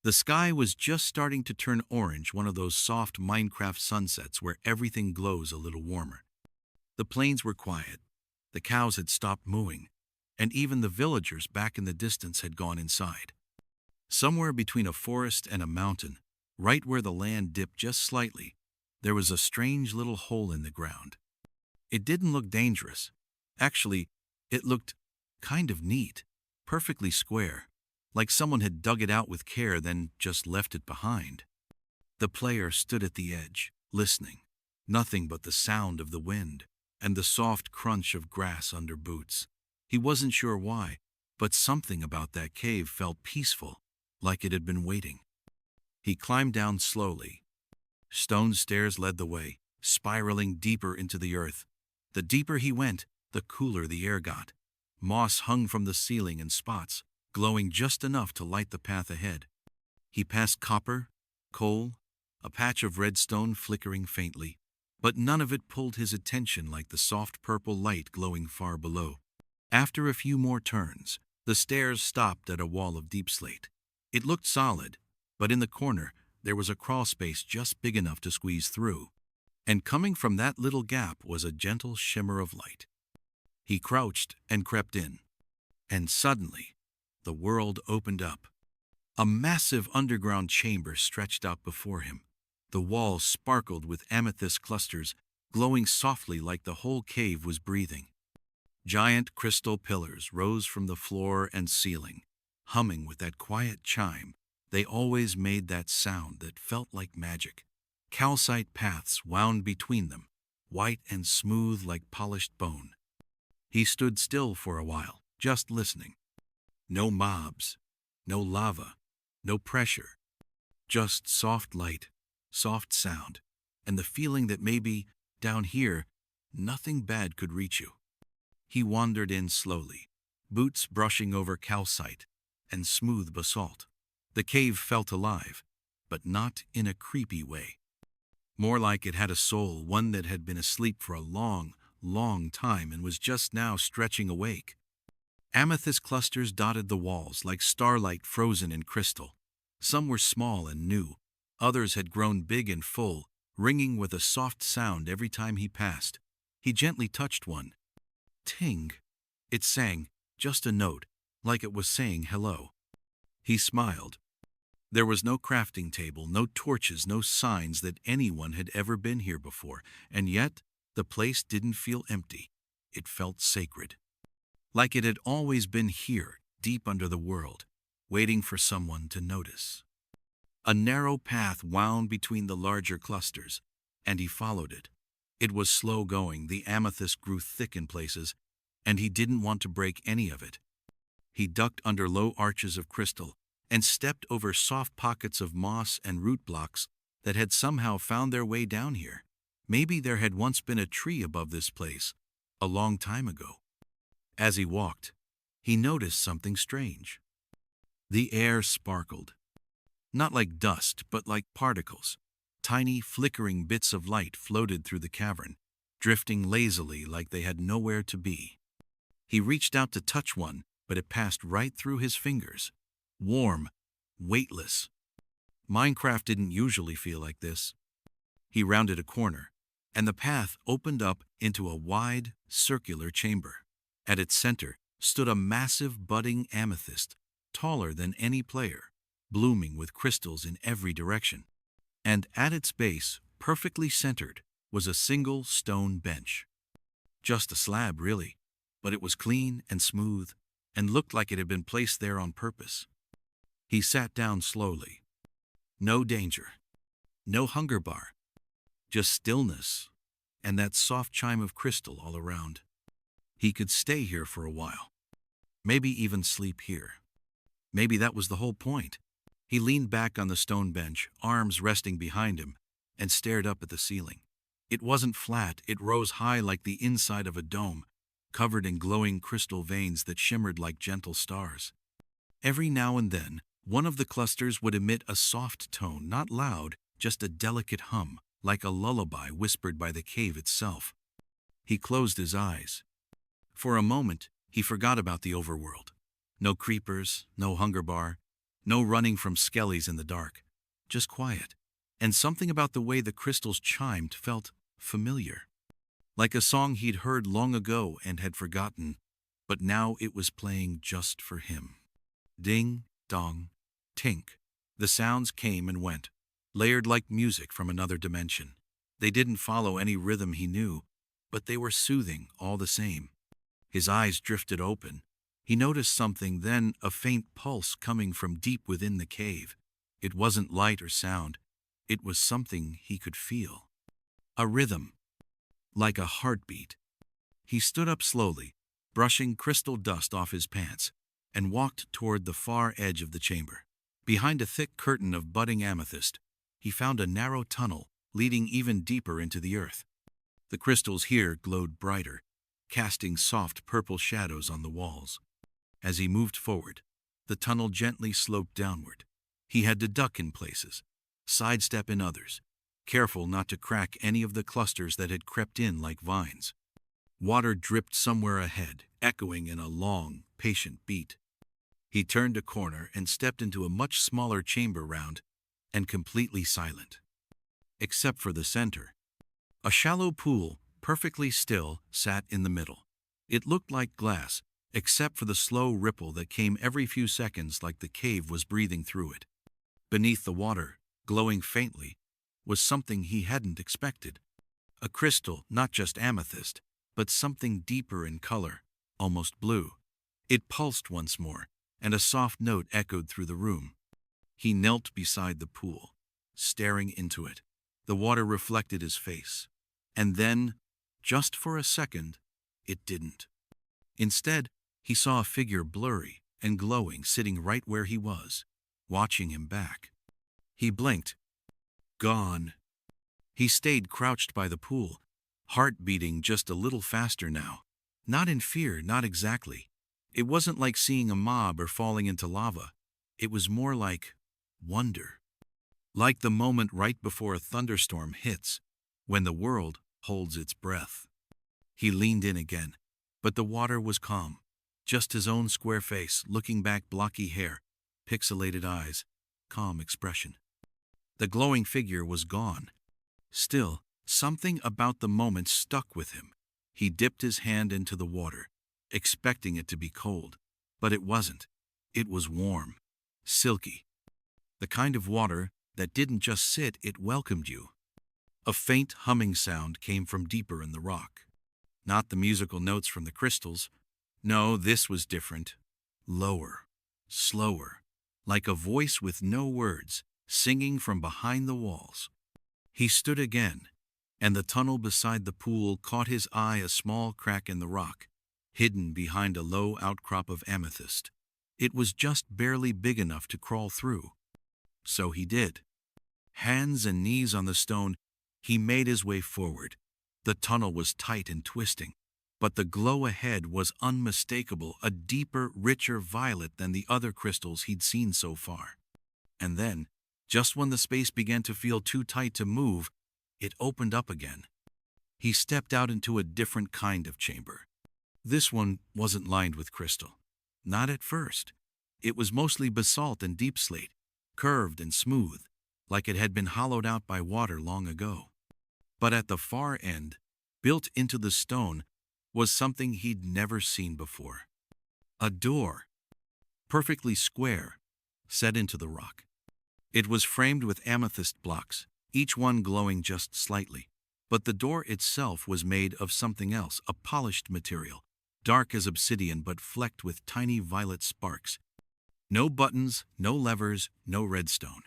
The sky was just starting to turn orange, one of those soft Minecraft sunsets where everything glows a little warmer. The plains were quiet, the cows had stopped mooing, and even the villagers back in the distance had gone inside. Somewhere between a forest and a mountain, right where the land dipped just slightly, there was a strange little hole in the ground. It didn't look dangerous. Actually, it looked kind of neat, perfectly square, like someone had dug it out with care then just left it behind. The player stood at the edge, listening. Nothing but the sound of the wind and the soft crunch of grass under boots. He wasn't sure why, but something about that cave felt peaceful, like it had been waiting. He climbed down slowly. Stone stairs led the way, spiraling deeper into the earth. The deeper he went, the cooler the air got. Moss hung from the ceiling in spots, glowing just enough to light the path ahead. He passed copper, coal, a patch of redstone flickering faintly, but none of it pulled his attention like the soft purple light glowing far below. After a few more turns, the stairs stopped at a wall of deep slate. It looked solid, but in the corner there was a crawl space just big enough to squeeze through, and coming from that little gap was a gentle shimmer of light. He crouched and crept in, and suddenly the world opened up. A massive underground chamber stretched out before him. The walls sparkled with amethyst clusters, glowing softly like the whole cave was breathing. Giant crystal pillars rose from the floor and ceiling, humming with that quiet chime. They always made that sound that felt like magic. Calcite paths wound between them, white and smooth like polished bone. He stood still for a while, just listening. No mobs, no lava, no pressure. Just soft light, soft sound, and the feeling that maybe, down here, nothing bad could reach you. He wandered in slowly, boots brushing over calcite and smooth basalt. The cave felt alive, but not in a creepy way. More like it had a soul, one that had been asleep for a long, long time and was just now stretching awake. Amethyst clusters dotted the walls like starlight frozen in crystal. Some were small and new, others had grown big and full, ringing with a soft sound every time he passed. He gently touched one. Ting! It sang, just a note, like it was saying hello. He smiled. There was no crafting table, no torches, no signs that anyone had ever been here before, and yet the place didn't feel empty. It felt sacred. Like it had always been here, deep under the world, waiting for someone to notice. A narrow path wound between the larger clusters, and he followed it. It was slow going, the amethyst grew thick in places, and he didn't want to break any of it. He ducked under low arches of crystal and stepped over soft pockets of moss and root blocks that had somehow found their way down here. Maybe there had once been a tree above this place, a long time ago. As he walked, he noticed something strange. The air sparkled. Not like dust, but like particles. Tiny, flickering bits of light floated through the cavern, drifting lazily like they had nowhere to be. He reached out to touch one, but it passed right through his fingers. Warm, weightless. Minecraft didn't usually feel like this. He rounded a corner, and the path opened up into a wide, circular chamber. At its center stood a massive budding amethyst, taller than any player, blooming with crystals in every direction. And at its base, perfectly centered, was a single stone bench. Just a slab, really, but it was clean and smooth, and looked like it had been placed there on purpose. He sat down slowly. No danger, no hunger bar, just stillness, and that soft chime of crystal all around. He could stay here for a while, maybe even sleep here. Maybe that was the whole point. He leaned back on the stone bench, arms resting behind him, and stared up at the ceiling. It wasn't flat, it rose high like the inside of a dome, covered in glowing crystal veins that shimmered like gentle stars. Every now and then, one of the clusters would emit a soft tone, not loud, just a delicate hum, like a lullaby whispered by the cave itself. He closed his eyes. For a moment, he forgot about the overworld. No creepers, no hunger bar, No running from skellies in the dark. Just quiet. And something about the way the crystals chimed felt familiar. Like a song he'd heard long ago and had forgotten, but now it was playing just for him. Ding, dong, tink. The sounds came and went, layered like music from another dimension. They didn't follow any rhythm he knew, but they were soothing all the same. His eyes drifted open. He noticed something, then a faint pulse coming from deep within the cave. It wasn't light or sound. It was something he could feel. A rhythm, like a heartbeat. He stood up slowly, brushing crystal dust off his pants, and walked toward the far edge of the chamber. Behind a thick curtain of budding amethyst, he found a narrow tunnel leading even deeper into the earth. The crystals here glowed brighter, casting soft purple shadows on the walls. As he moved forward, the tunnel gently sloped downward. He had to duck in places, sidestep in others, careful not to crack any of the clusters that had crept in like vines. Water dripped somewhere ahead, echoing in a long, patient beat. He turned a corner and stepped into a much smaller chamber round and completely silent. Except for the center. A shallow pool, perfectly still, sat in the middle. It looked like glass, except for the slow ripple that came every few seconds like the cave was breathing through it. Beneath the water, glowing faintly, was something he hadn't expected. A crystal, not just amethyst, but something deeper in color, almost blue. It pulsed once more, and a soft note echoed through the room. He knelt beside the pool, staring into it. The water reflected his face. And then, just for a second, it didn't. Instead, he saw a figure blurry and glowing sitting right where he was, watching him back. He blinked. Gone. He stayed crouched by the pool, heart beating just a little faster now. Not in fear, not exactly. It wasn't like seeing a mob or falling into lava. It was more like wonder. Like the moment right before a thunderstorm hits, when the world holds its breath. He leaned in again, but the water was calm. Just his own square face, looking back, blocky hair, pixelated eyes, calm expression. The glowing figure was gone. Still, something about the moment stuck with him. He dipped his hand into the water, expecting it to be cold, but it wasn't. It was warm, silky. The kind of water that didn't just sit, it welcomed you. A faint humming sound came from deeper in the rock. Not the musical notes from the crystals. No, this was different. Lower, slower, like a voice with no words, singing from behind the walls. He stood again, and the tunnel beside the pool caught his eye, a small crack in the rock, hidden behind a low outcrop of amethyst. It was just barely big enough to crawl through. So he did. Hands and knees on the stone, he made his way forward. The tunnel was tight and twisting, but the glow ahead was unmistakable, a deeper, richer violet than the other crystals he'd seen so far. And then, just when the space began to feel too tight to move, it opened up again. He stepped out into a different kind of chamber. This one wasn't lined with crystal. Not at first. It was mostly basalt and deep slate, curved and smooth, like it had been hollowed out by water long ago. But at the far end, built into the stone, was something he'd never seen before. A door, perfectly square, set into the rock. It was framed with amethyst blocks, each one glowing just slightly. But the door itself was made of something else, a polished material, dark as obsidian but flecked with tiny violet sparks. No buttons, no levers, no redstone.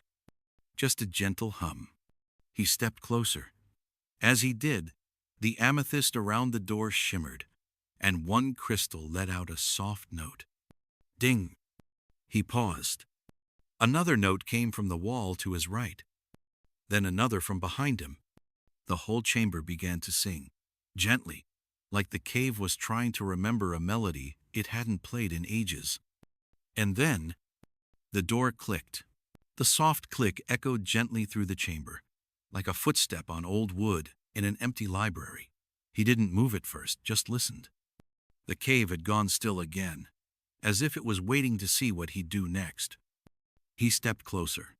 Just a gentle hum. He stepped closer. As he did, the amethyst around the door shimmered, and one crystal let out a soft note. Ding! He paused. Another note came from the wall to his right. Then another from behind him. The whole chamber began to sing, gently, like the cave was trying to remember a melody it hadn't played in ages. And then, the door clicked. The soft click echoed gently through the chamber, like a footstep on old wood in an empty library. He didn't move at first, just listened. The cave had gone still again, as if it was waiting to see what he'd do next. He stepped closer.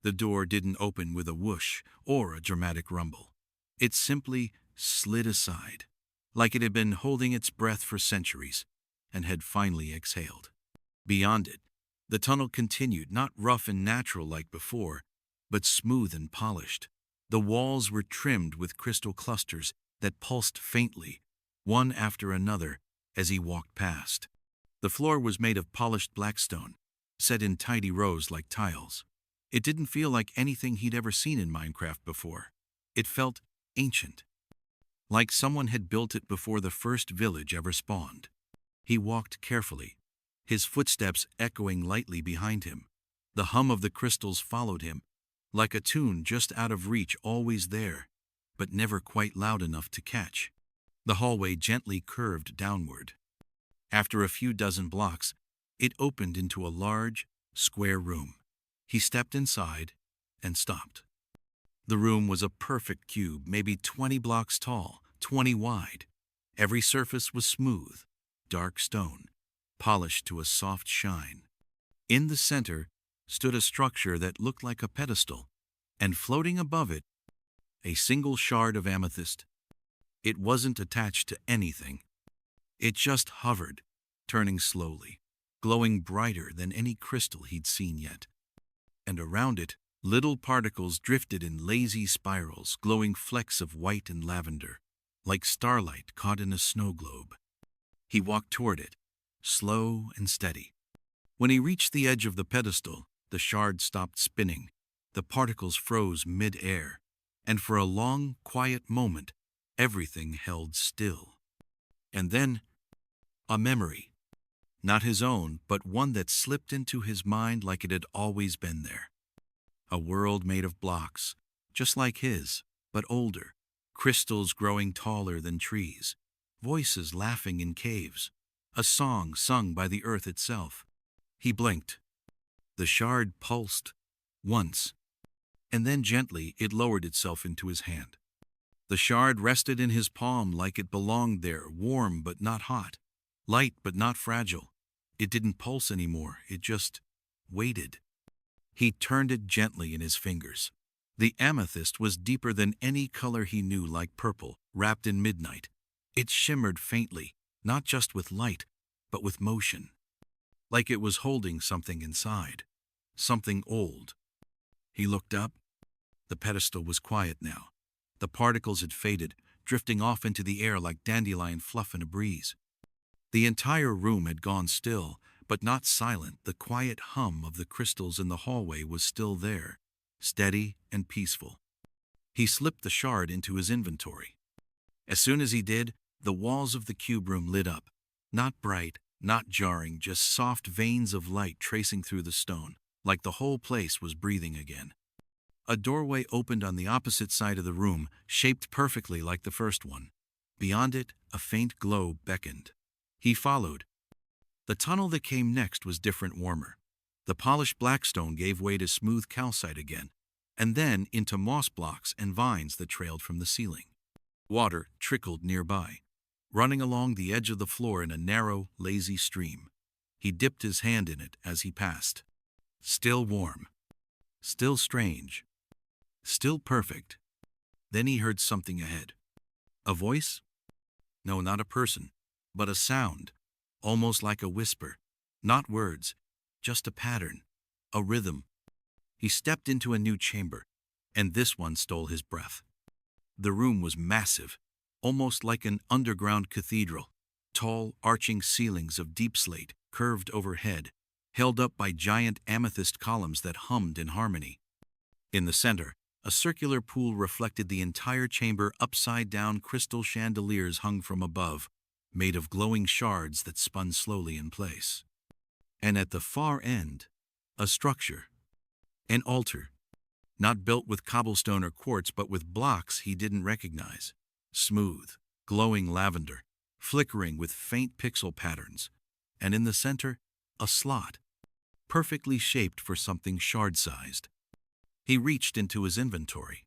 The door didn't open with a whoosh or a dramatic rumble. It simply slid aside, like it had been holding its breath for centuries and had finally exhaled. Beyond it, the tunnel continued, not rough and natural like before, but smooth and polished. The walls were trimmed with crystal clusters that pulsed faintly, one after another, as he walked past. The floor was made of polished black stone, set in tidy rows like tiles. It didn't feel like anything he'd ever seen in Minecraft before. It felt ancient, like someone had built it before the first village ever spawned. He walked carefully, his footsteps echoing lightly behind him. The hum of the crystals followed him, like a tune just out of reach, always there, but never quite loud enough to catch. The hallway gently curved downward. After a few dozen blocks, it opened into a large, square room. He stepped inside and stopped. The room was a perfect cube, maybe 20 blocks tall, 20 wide. Every surface was smooth, dark stone, polished to a soft shine. In the center stood a structure that looked like a pedestal, and floating above it, a single shard of amethyst. It wasn't attached to anything. It just hovered, turning slowly, glowing brighter than any crystal he'd seen yet. And around it, little particles drifted in lazy spirals, glowing flecks of white and lavender, like starlight caught in a snow globe. He walked toward it, slow and steady. When he reached the edge of the pedestal, the shard stopped spinning. The particles froze mid-air, and for a long, quiet moment, everything held still. And then, a memory. Not his own, but one that slipped into his mind like it had always been there. A world made of blocks, just like his, but older. Crystals growing taller than trees. Voices laughing in caves. A song sung by the earth itself. He blinked. The shard pulsed, once, and then gently it lowered itself into his hand. The shard rested in his palm like it belonged there, warm but not hot, light but not fragile. It didn't pulse anymore, it just waited. He turned it gently in his fingers. The amethyst was deeper than any color he knew, like purple, wrapped in midnight. It shimmered faintly, not just with light, but with motion. Like it was holding something inside, something old. He looked up. The pedestal was quiet now. The particles had faded, drifting off into the air like dandelion fluff in a breeze. The entire room had gone still, but not silent. The quiet hum of the crystals in the hallway was still there, steady and peaceful. He slipped the shard into his inventory. As soon as he did, the walls of the cube room lit up. Not bright, not jarring, just soft veins of light tracing through the stone, like the whole place was breathing again. A doorway opened on the opposite side of the room, shaped perfectly like the first one. Beyond it, a faint glow beckoned. He followed. The tunnel that came next was different, warmer. The polished black stone gave way to smooth calcite again, and then into moss blocks and vines that trailed from the ceiling. Water trickled nearby, running along the edge of the floor in a narrow, lazy stream. He dipped his hand in it as he passed. Still warm. Still strange. Still perfect. Then he heard something ahead. A voice? No, not a person, but a sound, almost like a whisper. Not words, just a pattern, a rhythm. He stepped into a new chamber, and this one stole his breath. The room was massive, almost like an underground cathedral. Tall, arching ceilings of deep slate curved overhead, held up by giant amethyst columns that hummed in harmony. In the center, a circular pool reflected the entire chamber. Upside-down crystal chandeliers hung from above, made of glowing shards that spun slowly in place. And at the far end, a structure. An altar. Not built with cobblestone or quartz, but with blocks he didn't recognize. Smooth, glowing lavender, flickering with faint pixel patterns. And in the center, a slot, perfectly shaped for something shard-sized. He reached into his inventory,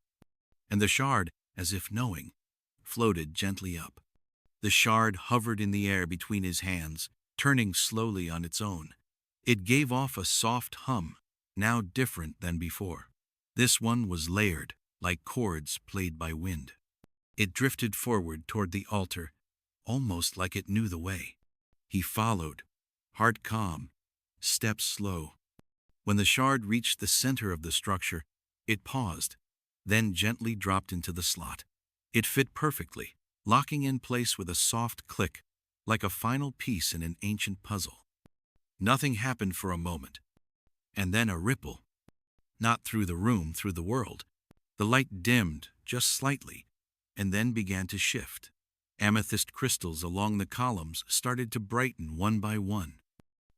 and the shard, as if knowing, floated gently up. The shard hovered in the air between his hands, turning slowly on its own. It gave off a soft hum, now different than before. This one was layered, like chords played by wind. It drifted forward toward the altar, almost like it knew the way. He followed, heart calm, steps slow. When the shard reached the center of the structure, it paused, then gently dropped into the slot. It fit perfectly, locking in place with a soft click, like a final piece in an ancient puzzle. Nothing happened for a moment, and then a ripple. Not through the room, through the world. The light dimmed, just slightly, and then began to shift. Amethyst crystals along the columns started to brighten one by one.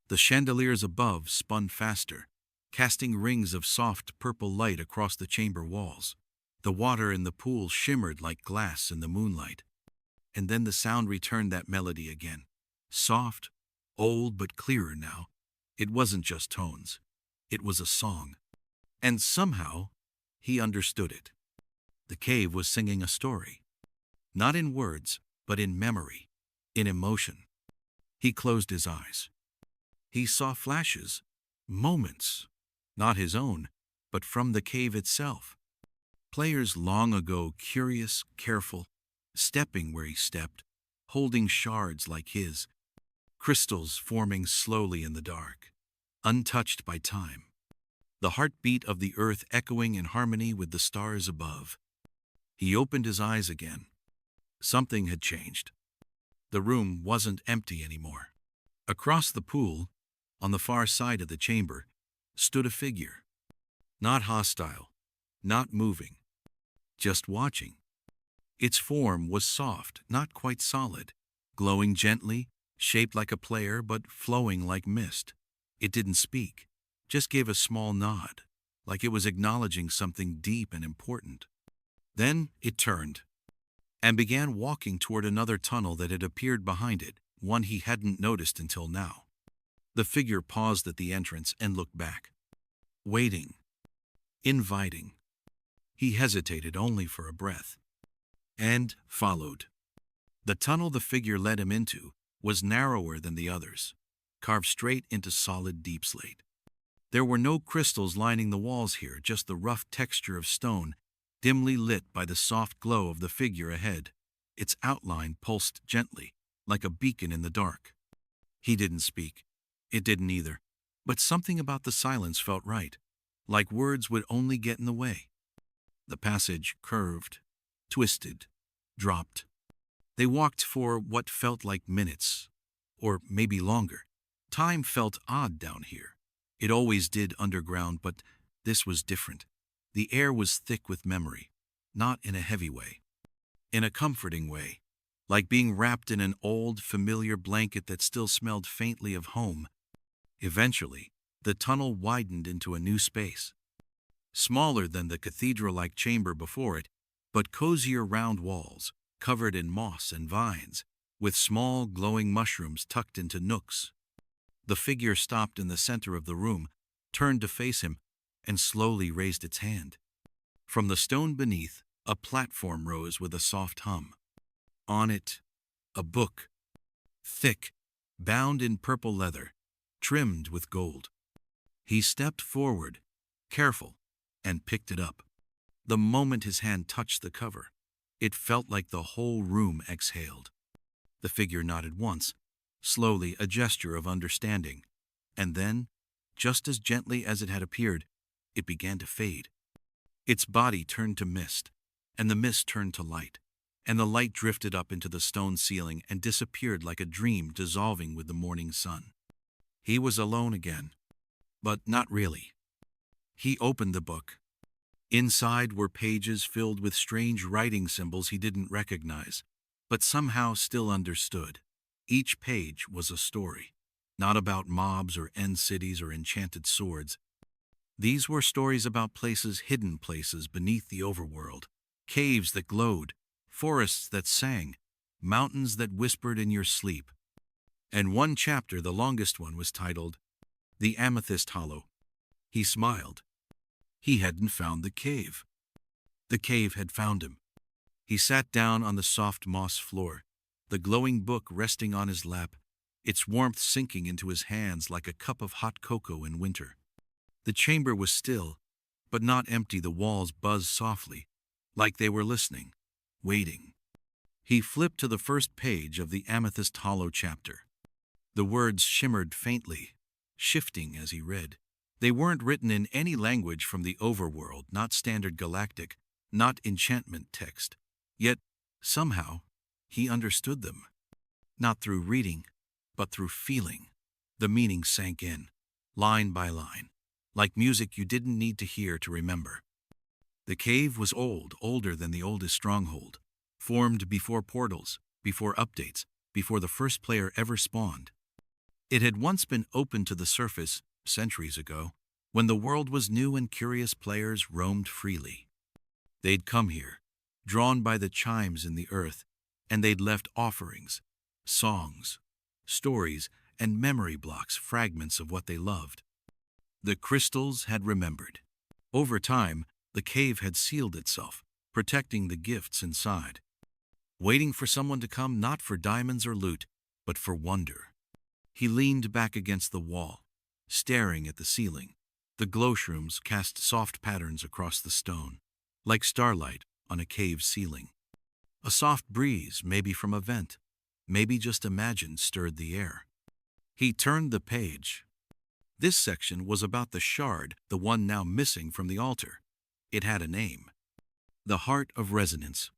The chandeliers above spun faster, casting rings of soft purple light across the chamber walls. The water in the pool shimmered like glass in the moonlight. And then the sound returned, that melody again. Soft, old, but clearer now. It wasn't just tones. It was a song. And somehow, he understood it. The cave was singing a story. Not in words, but in memory, in emotion. He closed his eyes. He saw flashes, moments, not his own, but from the cave itself. Players long ago, curious, careful, stepping where he stepped, holding shards like his, crystals forming slowly in the dark, untouched by time. The heartbeat of the earth echoing in harmony with the stars above. He opened his eyes again. Something had changed. The room wasn't empty anymore. Across the pool, on the far side of the chamber, stood a figure. Not hostile, not moving, just watching. Its form was soft, not quite solid, glowing gently, shaped like a player but flowing like mist. It didn't speak, just gave a small nod, like it was acknowledging something deep and important. Then it turned and began walking toward another tunnel that had appeared behind it, one he hadn't noticed until now. The figure paused at the entrance and looked back. Waiting. Inviting. He hesitated only for a breath. And followed. The tunnel the figure led him into was narrower than the others, carved straight into solid deep slate. There were no crystals lining the walls here, just the rough texture of stone, dimly lit by the soft glow of the figure ahead. Its outline pulsed gently, like a beacon in the dark. He didn't speak. It didn't either. But something about the silence felt right, like words would only get in the way. The passage curved, twisted, dropped. They walked for what felt like minutes, or maybe longer. Time felt odd down here. It always did underground, but this was different. The air was thick with memory, not in a heavy way, in a comforting way, like being wrapped in an old, familiar blanket that still smelled faintly of home. Eventually, the tunnel widened into a new space. Smaller than the cathedral-like chamber before it, but cozier round walls, covered in moss and vines, with small glowing mushrooms tucked into nooks. The figure stopped in the center of the room, turned to face him, and slowly raised its hand. From the stone beneath, a platform rose with a soft hum. On it, a book, thick, bound in purple leather, trimmed with gold. He stepped forward, careful, and picked it up. The moment his hand touched the cover, it felt like the whole room exhaled. The figure nodded once, slowly, a gesture of understanding, and then, just as gently as it had appeared, it began to fade. Its body turned to mist, and the mist turned to light, and the light drifted up into the stone ceiling and disappeared like a dream dissolving with the morning sun. He was alone again, but not really. He opened the book. Inside were pages filled with strange writing symbols he didn't recognize, but somehow still understood. Each page was a story, not about mobs or end cities or enchanted swords. These were stories about places, hidden places beneath the overworld, caves that glowed, forests that sang, mountains that whispered in your sleep. And one chapter, the longest one, was titled, The Amethyst Hollow. He smiled. He hadn't found the cave. The cave had found him. He sat down on the soft moss floor, the glowing book resting on his lap, its warmth sinking into his hands like a cup of hot cocoa in winter. The chamber was still, but not empty. The walls buzzed softly, like they were listening, waiting. He flipped to the first page of the amethyst hollow chapter. The words shimmered faintly, shifting as he read. They weren't written in any language from the overworld, not standard galactic, not enchantment text. Yet, somehow, he understood them. Not through reading, but through feeling. The meaning sank in, line by line, like music you didn't need to hear to remember. The cave was old, older than the oldest stronghold, formed before portals, before updates, before the first player ever spawned. It had once been open to the surface, centuries ago, when the world was new and curious players roamed freely. They'd come here, drawn by the chimes in the earth, and they'd left offerings, songs, stories, and memory blocks, fragments of what they loved. The crystals had remembered. Over time, the cave had sealed itself, protecting the gifts inside, waiting for someone to come, not for diamonds or loot, but for wonder. He leaned back against the wall, staring at the ceiling. The glowshrooms cast soft patterns across the stone, like starlight on a cave ceiling. A soft breeze, maybe from a vent, maybe just imagined, stirred the air. He turned the page. This section was about the shard, the one now missing from the altar. It had a name. The Heart of Resonance.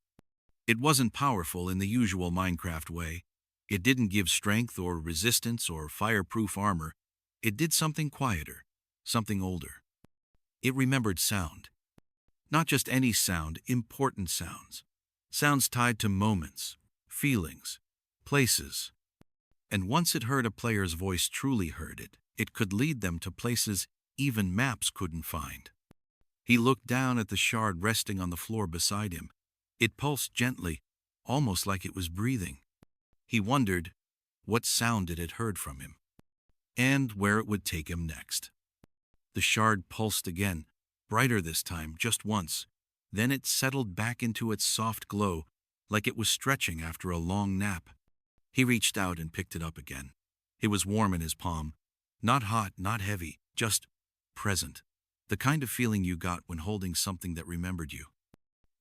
It wasn't powerful in the usual Minecraft way. It didn't give strength or resistance or fireproof armor. It did something quieter, something older. It remembered sound. Not just any sound, important sounds. Sounds tied to moments, feelings, places. And once it heard a player's voice, truly heard it, it could lead them to places even maps couldn't find. He looked down at the shard resting on the floor beside him. It pulsed gently, almost like it was breathing. He wondered what sound it had heard from him, and where it would take him next. The shard pulsed again, brighter this time, just once. Then it settled back into its soft glow, like it was stretching after a long nap. He reached out and picked it up again. It was warm in his palm. Not hot, not heavy, just present. The kind of feeling you got when holding something that remembered you.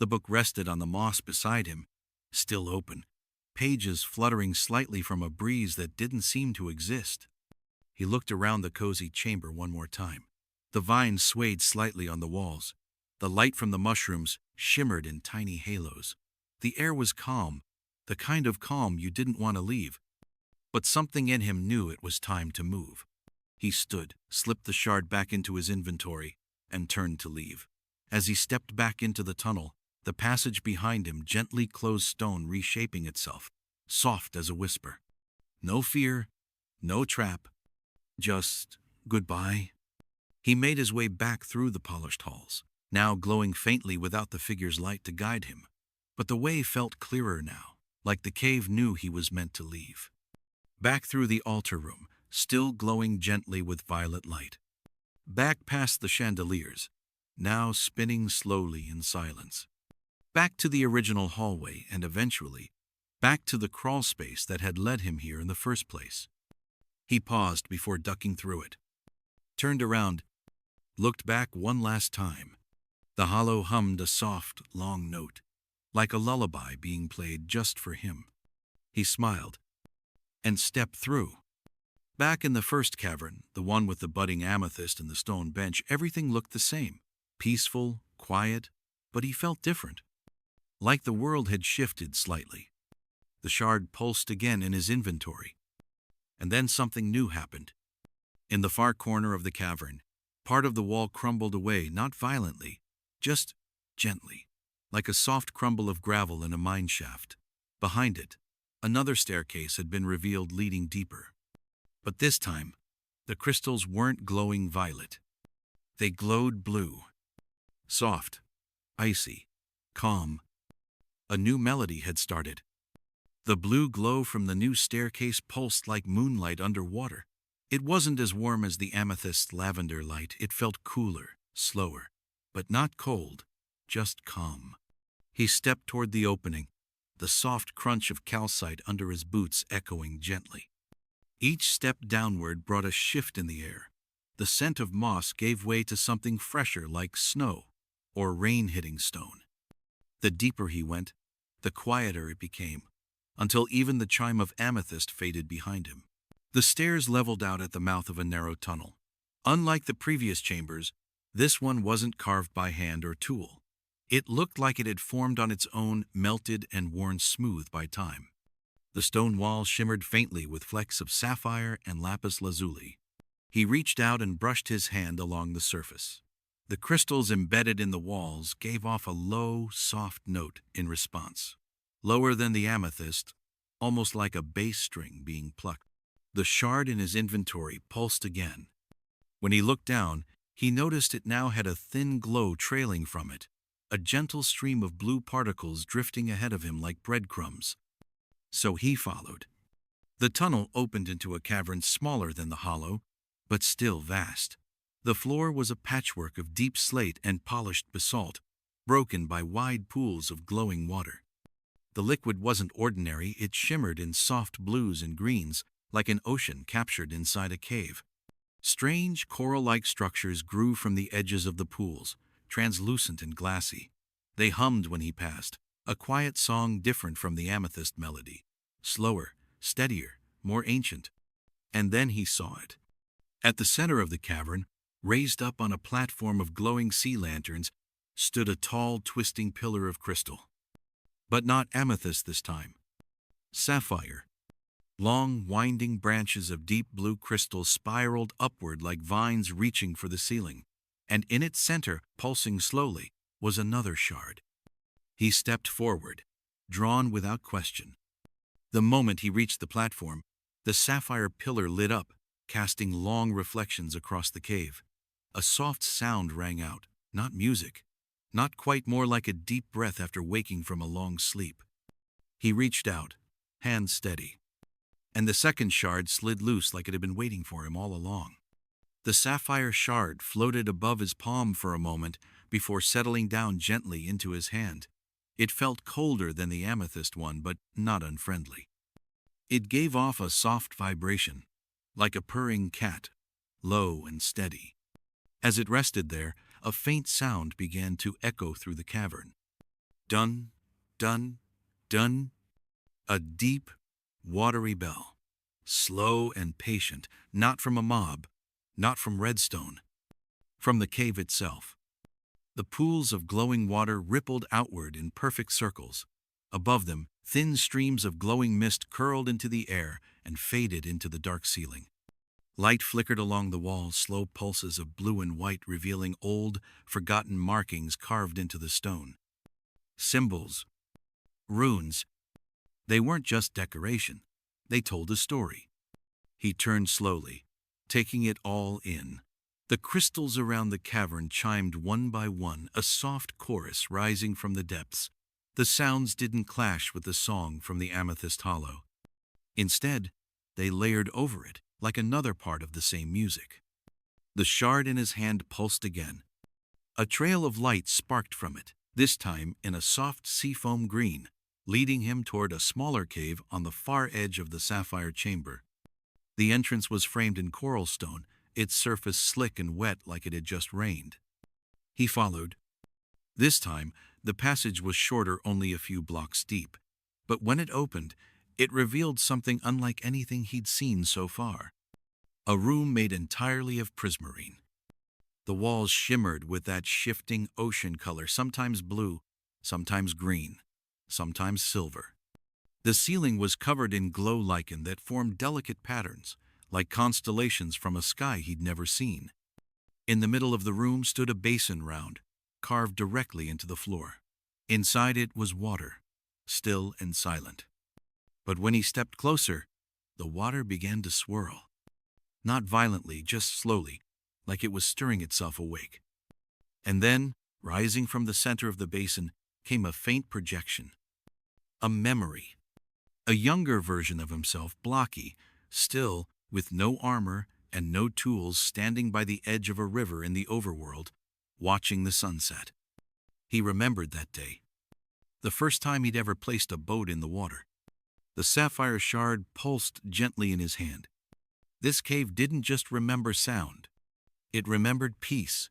The book rested on the moss beside him, still open, pages fluttering slightly from a breeze that didn't seem to exist. He looked around the cozy chamber one more time. The vines swayed slightly on the walls. The light from the mushrooms shimmered in tiny halos. The air was calm, the kind of calm you didn't want to leave. But something in him knew it was time to move. He stood, slipped the shard back into his inventory, and turned to leave. As he stepped back into the tunnel, the passage behind him gently closed stone, reshaping itself, soft as a whisper. No fear, no trap, just goodbye. He made his way back through the polished halls, now glowing faintly without the figure's light to guide him. But the way felt clearer now, like the cave knew he was meant to leave. Back through the altar room, still glowing gently with violet light. Back past the chandeliers, now spinning slowly in silence. Back to the original hallway, and eventually, back to the crawl space that had led him here in the first place. He paused before ducking through it. Turned around, looked back one last time. The hollow hummed a soft, long note, like a lullaby being played just for him. He smiled and stepped through. Back in the first cavern, the one with the budding amethyst and the stone bench, everything looked the same. Peaceful, quiet, but he felt different. Like the world had shifted slightly. The shard pulsed again in his inventory. And then something new happened. In the far corner of the cavern, part of the wall crumbled away, not violently, just gently, like a soft crumble of gravel in a mine shaft. Behind it, another staircase had been revealed, leading deeper. But this time, the crystals weren't glowing violet. They glowed blue. Soft, icy, calm. A new melody had started. The blue glow from the new staircase pulsed like moonlight underwater. It wasn't as warm as the amethyst lavender light. It felt cooler, slower, but not cold, just calm. He stepped toward the opening, the soft crunch of calcite under his boots echoing gently. Each step downward brought a shift in the air, The scent of moss gave way to something fresher like snow or rain-hitting stone. The deeper he went, the quieter it became, until even the chime of amethyst faded behind him. The stairs leveled out at the mouth of a narrow tunnel. Unlike the previous chambers, this one wasn't carved by hand or tool. It looked like it had formed on its own, melted and worn smooth by time. The stone walls shimmered faintly with flecks of sapphire and lapis lazuli. He reached out and brushed his hand along the surface. The crystals embedded in the walls gave off a low, soft note in response. Lower than the amethyst, almost like a bass string being plucked. The shard in his inventory pulsed again. When he looked down, he noticed it now had a thin glow trailing from it, a gentle stream of blue particles drifting ahead of him like breadcrumbs. So he followed. The tunnel opened into a cavern smaller than the hollow, but still vast. The floor was a patchwork of deep slate and polished basalt, broken by wide pools of glowing water. The liquid wasn't ordinary, it shimmered in soft blues and greens, like an ocean captured inside a cave. Strange coral-like structures grew from the edges of the pools, translucent and glassy. They hummed when he passed, a quiet song different from the amethyst melody, slower, steadier, more ancient. And then he saw it. At the center of the cavern, raised up on a platform of glowing sea lanterns, stood a tall, twisting pillar of crystal. But not amethyst this time. Sapphire. Long, winding branches of deep blue crystal spiraled upward like vines reaching for the ceiling, and in its center, pulsing slowly, was another shard. He stepped forward, drawn without question. The moment he reached the platform, the sapphire pillar lit up, casting long reflections across the cave. A soft sound rang out, not music, not quite, more like a deep breath after waking from a long sleep. He reached out, hand steady, and the second shard slid loose like it had been waiting for him all along. The sapphire shard floated above his palm for a moment before settling down gently into his hand. It felt colder than the amethyst one, but not unfriendly. It gave off a soft vibration, like a purring cat, low and steady. As it rested there, a faint sound began to echo through the cavern. Dun, dun, dun. A deep, watery bell. Slow and patient, not from a mob, not from redstone, from the cave itself. The pools of glowing water rippled outward in perfect circles. Above them, thin streams of glowing mist curled into the air and faded into the dark ceiling. Light flickered along the walls, slow pulses of blue and white revealing old, forgotten markings carved into the stone. Symbols, runes. They weren't just decoration. They told a story. He turned slowly, taking it all in. The crystals around the cavern chimed one by one, a soft chorus rising from the depths. The sounds didn't clash with the song from the amethyst hollow. Instead, they layered over it, like another part of the same music. The shard in his hand pulsed again. A trail of light sparked from it, this time in a soft seafoam green, leading him toward a smaller cave on the far edge of the sapphire chamber. The entrance was framed in coral stone, its surface slick and wet like it had just rained. He followed. This time, the passage was shorter, only a few blocks deep, but when it opened, it revealed something unlike anything he'd seen so far. A room made entirely of prismarine. The walls shimmered with that shifting ocean color, sometimes blue, sometimes green, sometimes silver. The ceiling was covered in glow lichen that formed delicate patterns, like constellations from a sky he'd never seen. In the middle of the room stood a basin round, carved directly into the floor. Inside it was water, still and silent. But when he stepped closer, the water began to swirl. Not violently, just slowly, like it was stirring itself awake. And then, rising from the center of the basin, came a faint projection. A memory. A younger version of himself, blocky, still, with no armor and no tools, standing by the edge of a river in the overworld, watching the sunset. He remembered that day. The first time he'd ever placed a boat in the water. The sapphire shard pulsed gently in his hand. This cave didn't just remember sound. It remembered peace.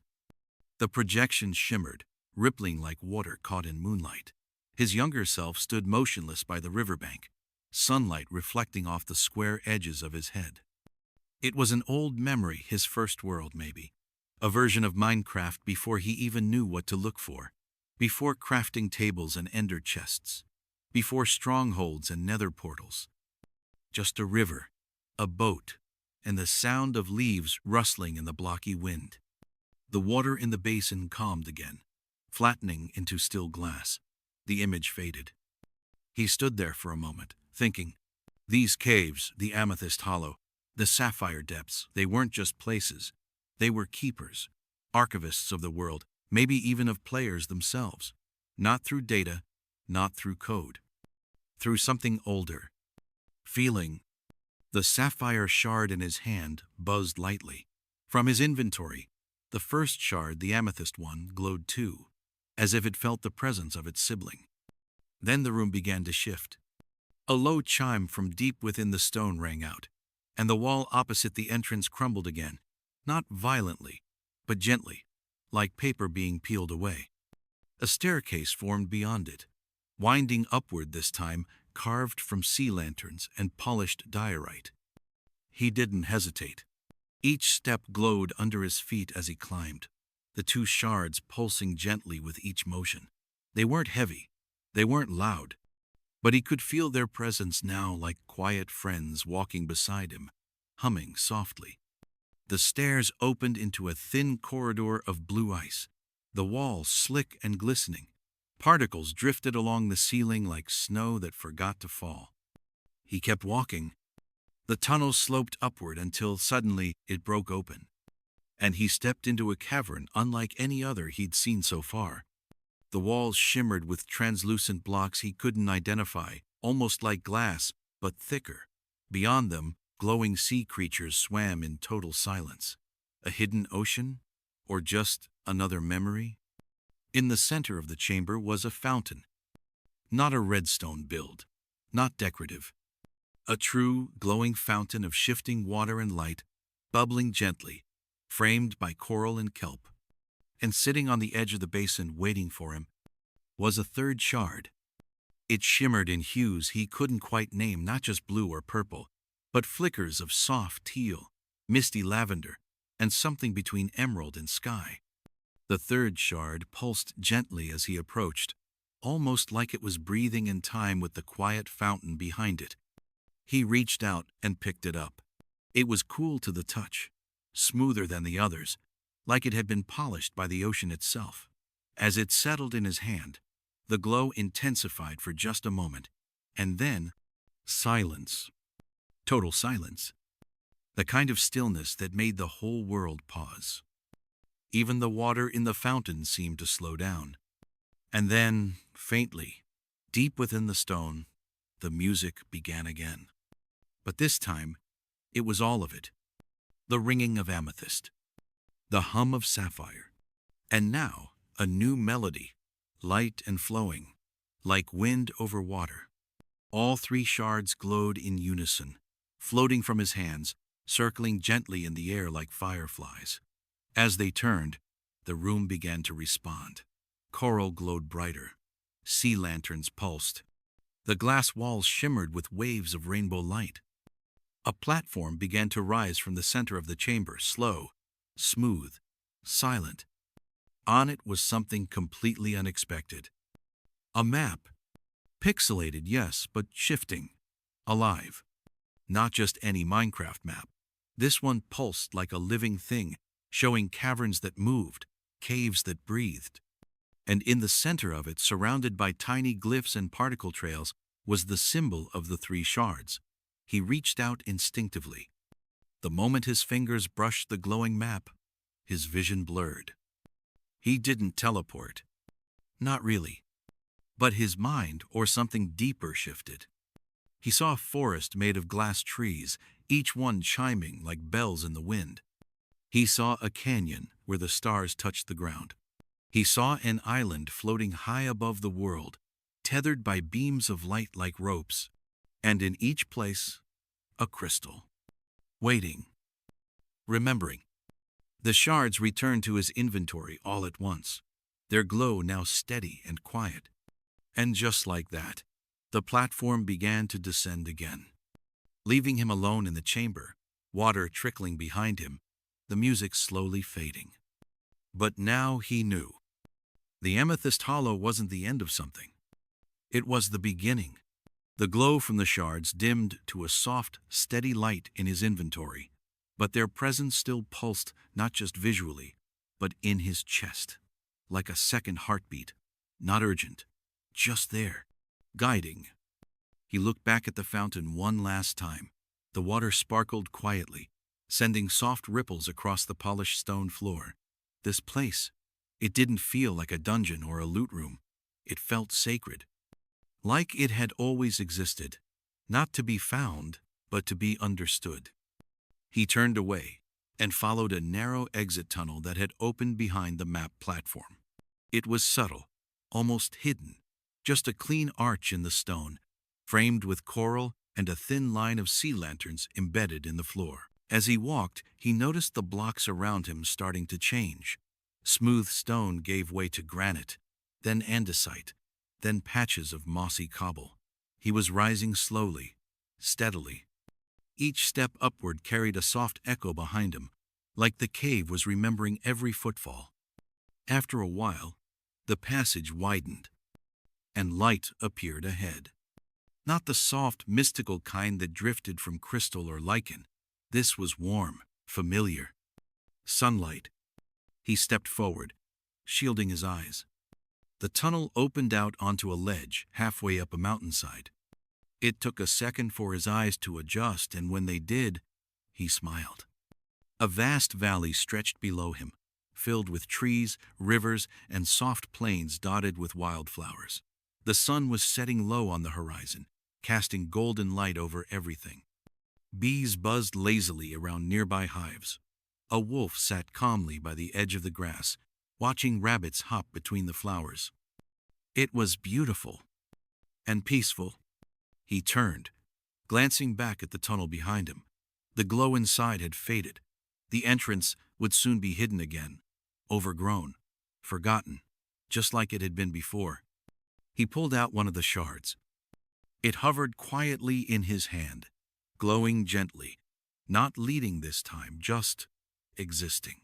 The projection shimmered, rippling like water caught in moonlight. His younger self stood motionless by the riverbank, sunlight reflecting off the square edges of his head. It was an old memory, his first world maybe. A version of Minecraft before he even knew what to look for. Before crafting tables and ender chests. Before strongholds and nether portals. Just a river, a boat, and the sound of leaves rustling in the blocky wind. The water in the basin calmed again, flattening into still glass. The image faded. He stood there for a moment, thinking. These caves, the amethyst hollow, the sapphire depths, they weren't just places. They were keepers, archivists of the world, maybe even of players themselves. Not through data, not through code. Through something older. Feeling. The sapphire shard in his hand buzzed lightly. From his inventory, the first shard, the amethyst one, glowed too, as if it felt the presence of its sibling. Then the room began to shift. A low chime from deep within the stone rang out, and the wall opposite the entrance crumbled again, not violently, but gently, like paper being peeled away. A staircase formed beyond it, winding upward this time, carved from sea lanterns and polished diorite. He didn't hesitate. Each step glowed under his feet as he climbed, the two shards pulsing gently with each motion. They weren't heavy, they weren't loud, but he could feel their presence now like quiet friends walking beside him, humming softly. The stairs opened into a thin corridor of blue ice, the walls slick and glistening. Particles drifted along the ceiling like snow that forgot to fall. He kept walking. The tunnel sloped upward until suddenly it broke open, and he stepped into a cavern unlike any other he'd seen so far. The walls shimmered with translucent blocks he couldn't identify, almost like glass, but thicker. Beyond them, glowing sea creatures swam in total silence. A hidden ocean? Or just another memory? In the center of the chamber was a fountain. Not a redstone build, not decorative. A true, glowing fountain of shifting water and light, bubbling gently, framed by coral and kelp. And sitting on the edge of the basin waiting for him was a third shard. It shimmered in hues he couldn't quite name, not just blue or purple, but flickers of soft teal, misty lavender, and something between emerald and sky. The third shard pulsed gently as he approached, almost like it was breathing in time with the quiet fountain behind it. He reached out and picked it up. It was cool to the touch, smoother than the others, like it had been polished by the ocean itself. As it settled in his hand, the glow intensified for just a moment, and then silence. Total silence. The kind of stillness that made the whole world pause. Even the water in the fountain seemed to slow down. And then, faintly, deep within the stone, the music began again. But this time, it was all of it. The ringing of amethyst, the hum of sapphire, and now a new melody, light and flowing, like wind over water. All three shards glowed in unison, floating from his hands, circling gently in the air like fireflies. As they turned, the room began to respond. Coral glowed brighter. Sea lanterns pulsed. The glass walls shimmered with waves of rainbow light. A platform began to rise from the center of the chamber, slow, smooth, silent. On it was something completely unexpected. A map. Pixelated, yes, but shifting. Alive. Not just any Minecraft map. This one pulsed like a living thing, showing caverns that moved, caves that breathed. And in the center of it, surrounded by tiny glyphs and particle trails, was the symbol of the three shards. He reached out instinctively. The moment his fingers brushed the glowing map, his vision blurred. He didn't teleport. Not really. But his mind, or something deeper, shifted. He saw a forest made of glass trees, each one chiming like bells in the wind. He saw a canyon where the stars touched the ground. He saw an island floating high above the world, tethered by beams of light like ropes, and in each place, a crystal. Waiting. Remembering. The shards returned to his inventory all at once, their glow now steady and quiet. And just like that, the platform began to descend again, leaving him alone in the chamber, water trickling behind him, the music slowly fading. But now he knew. The amethyst hollow wasn't the end of something. It was the beginning. The glow from the shards dimmed to a soft, steady light in his inventory, but their presence still pulsed not just visually, but in his chest, like a second heartbeat, not urgent, just there, guiding. He looked back at the fountain one last time. The water sparkled quietly, sending soft ripples across the polished stone floor. This place, it didn't feel like a dungeon or a loot room. It felt sacred, like it had always existed, not to be found, but to be understood. He turned away and followed a narrow exit tunnel that had opened behind the map platform. It was subtle, almost hidden, just a clean arch in the stone, framed with coral and a thin line of sea lanterns embedded in the floor. As he walked, he noticed the blocks around him starting to change. Smooth stone gave way to granite, then andesite, then patches of mossy cobble. He was rising slowly, steadily. Each step upward carried a soft echo behind him, like the cave was remembering every footfall. After a while, the passage widened, and light appeared ahead. Not the soft, mystical kind that drifted from crystal or lichen. This was warm, familiar. Sunlight. He stepped forward, shielding his eyes. The tunnel opened out onto a ledge halfway up a mountainside. It took a second for his eyes to adjust, and when they did, he smiled. A vast valley stretched below him, filled with trees, rivers, and soft plains dotted with wildflowers. The sun was setting low on the horizon, casting golden light over everything. Bees buzzed lazily around nearby hives. A wolf sat calmly by the edge of the grass, watching rabbits hop between the flowers. It was beautiful and peaceful. He turned, glancing back at the tunnel behind him. The glow inside had faded. The entrance would soon be hidden again, overgrown, forgotten, just like it had been before. He pulled out one of the shards. It hovered quietly in his hand, glowing gently, not leading this time, just existing.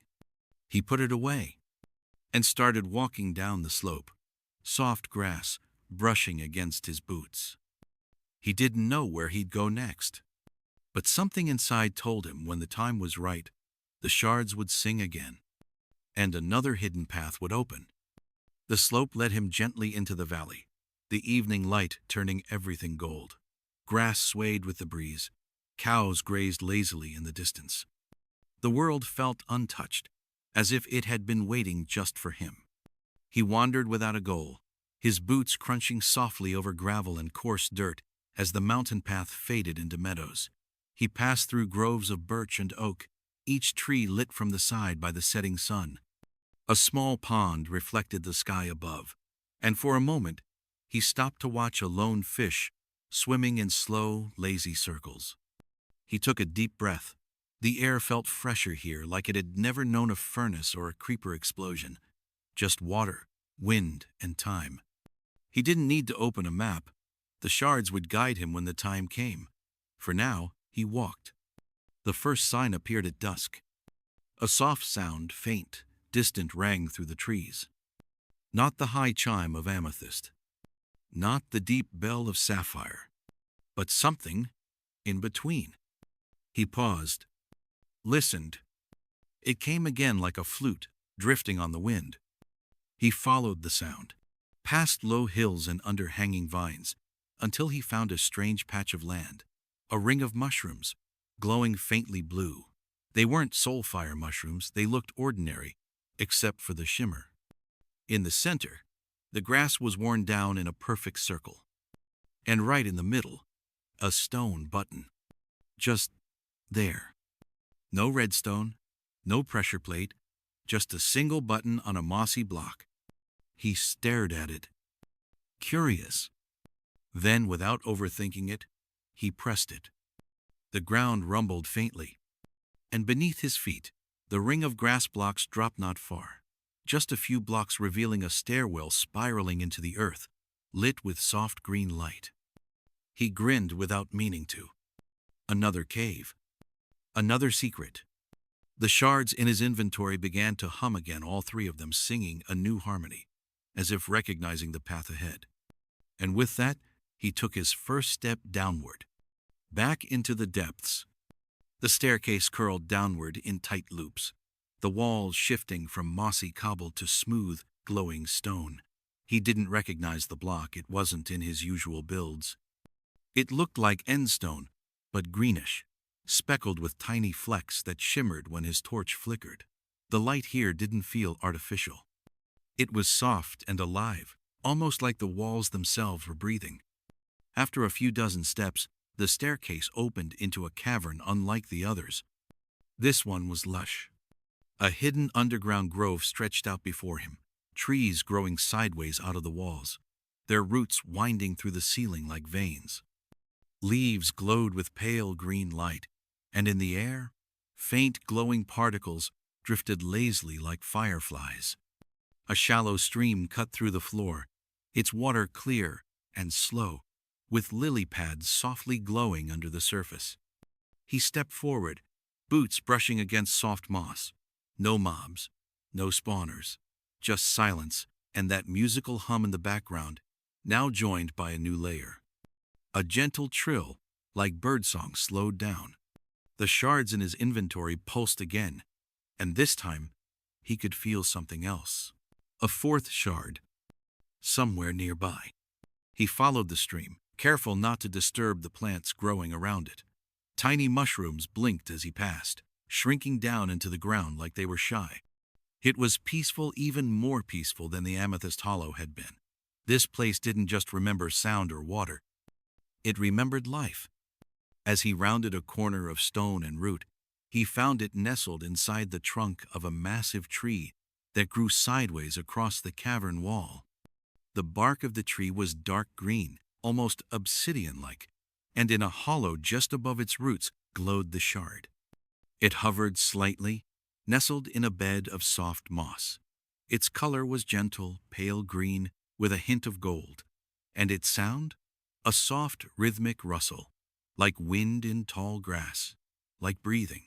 He put it away and started walking down the slope, soft grass brushing against his boots. He didn't know where he'd go next, but something inside told him when the time was right, the shards would sing again, and another hidden path would open. The slope led him gently into the valley, the evening light turning everything gold. Grass swayed with the breeze. Cows grazed lazily in the distance. The world felt untouched, as if it had been waiting just for him. He wandered without a goal, his boots crunching softly over gravel and coarse dirt as the mountain path faded into meadows. He passed through groves of birch and oak, each tree lit from the side by the setting sun. A small pond reflected the sky above, and for a moment he stopped to watch a lone fish swimming in slow, lazy circles. He took a deep breath. The air felt fresher here, like it had never known a furnace or a creeper explosion. Just water, wind, and time. He didn't need to open a map. The shards would guide him when the time came. For now, he walked. The first sign appeared at dusk. A soft sound, faint, distant, rang through the trees. Not the high chime of amethyst. Not the deep bell of sapphire. But something in between. He paused, listened. It came again like a flute, drifting on the wind. He followed the sound, past low hills and under hanging vines, until he found a strange patch of land, a ring of mushrooms, glowing faintly blue. They weren't soulfire mushrooms, they looked ordinary, except for the shimmer. In the center, the grass was worn down in a perfect circle. And right in the middle, a stone button. Just there. No redstone, no pressure plate, just a single button on a mossy block. He stared at it, curious. Then, without overthinking it, he pressed it. The ground rumbled faintly, and beneath his feet, The ring of grass blocks dropped not far, just a few blocks revealing a stairwell spiraling into the earth, lit with soft green light. He grinned without meaning to. Another cave. Another secret. The shards in his inventory began to hum again, all three of them singing a new harmony, as if recognizing the path ahead. And with that, he took his first step downward, back into the depths. The staircase curled downward in tight loops, the walls shifting from mossy cobble to smooth, glowing stone. He didn't recognize the block. It wasn't in his usual builds. It looked like endstone, but greenish, speckled with tiny flecks that shimmered when his torch flickered. The light here didn't feel artificial. It was soft and alive, almost like the walls themselves were breathing. After a few dozen steps, the staircase opened into a cavern unlike the others. This one was lush. A hidden underground grove stretched out before him, trees growing sideways out of the walls, their roots winding through the ceiling like veins. Leaves glowed with pale green light, and in the air, faint glowing particles drifted lazily like fireflies. A shallow stream cut through the floor, its water clear and slow, with lily pads softly glowing under the surface. He stepped forward, boots brushing against soft moss. No mobs, no spawners, just silence and that musical hum in the background, now joined by a new layer. A gentle trill, like birdsong, slowed down. The shards in his inventory pulsed again, and this time he could feel something else. A fourth shard, somewhere nearby. He followed the stream, careful not to disturb the plants growing around it. Tiny mushrooms blinked as he passed, shrinking down into the ground like they were shy. It was peaceful, even more peaceful than the Amethyst Hollow had been. This place didn't just remember sound or water. It remembered life. As he rounded a corner of stone and root, he found it nestled inside the trunk of a massive tree that grew sideways across the cavern wall. The bark of the tree was dark green, almost obsidian-like, and in a hollow just above its roots glowed the shard. It hovered slightly, nestled in a bed of soft moss. Its color was gentle, pale green, with a hint of gold, and its sound? A soft, rhythmic rustle, like wind in tall grass, like breathing.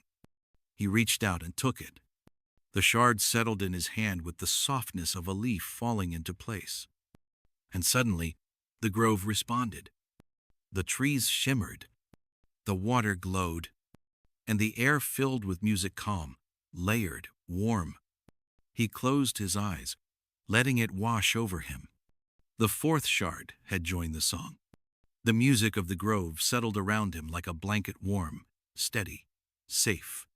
He reached out and took it. The shard settled in his hand with the softness of a leaf falling into place. And suddenly, the grove responded. The trees shimmered, the water glowed, and the air filled with music, calm, layered, warm. He closed his eyes, letting it wash over him. The fourth shard had joined the song. The music of the grove settled around him like a blanket, warm, steady, safe.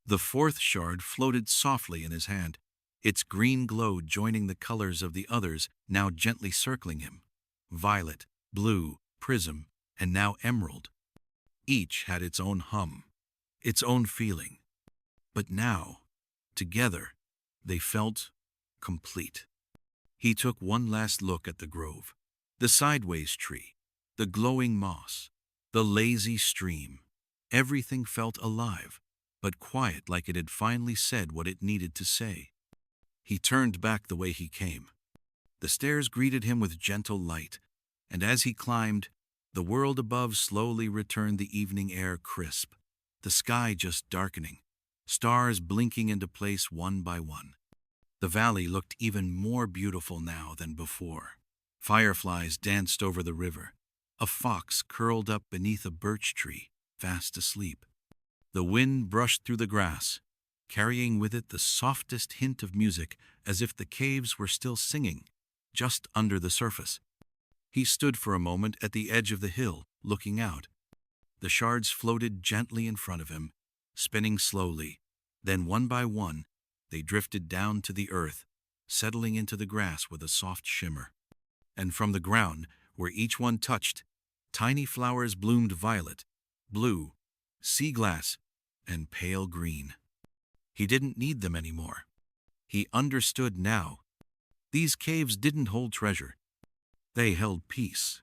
The fourth shard floated softly in his hand, its green glow joining the colors of the others now gently circling him. Violet, blue, prism, and now emerald. Each had its own hum, its own feeling. But now, together, they felt complete. He took one last look at the grove, the sideways tree, the glowing moss, the lazy stream. Everything felt alive, but quiet, like it had finally said what it needed to say. He turned back the way he came. The stairs greeted him with gentle light, and as he climbed, the world above slowly returned, the evening air crisp, the sky just darkening, stars blinking into place one by one. The valley looked even more beautiful now than before. Fireflies danced over the river. A fox curled up beneath a birch tree, fast asleep. The wind brushed through the grass, carrying with it the softest hint of music, as if the caves were still singing, just under the surface. He stood for a moment at the edge of the hill, looking out. The shards floated gently in front of him, spinning slowly. Then one by one, they drifted down to the earth, settling into the grass with a soft shimmer. And from the ground, where each one touched, tiny flowers bloomed: violet, blue, sea glass, and pale green. He didn't need them anymore. He understood now. These caves didn't hold treasure. They held peace.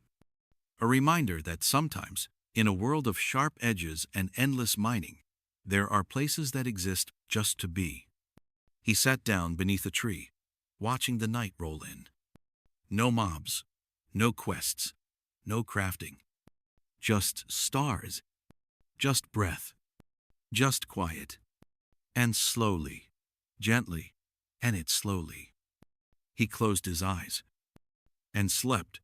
A reminder that sometimes, in a world of sharp edges and endless mining, There are places that exist just to be. He sat down beneath a tree, watching the night roll in. No mobs, no quests, no crafting. Just stars, just breath, just quiet. And slowly, gently, and it slowly. He closed his eyes and slept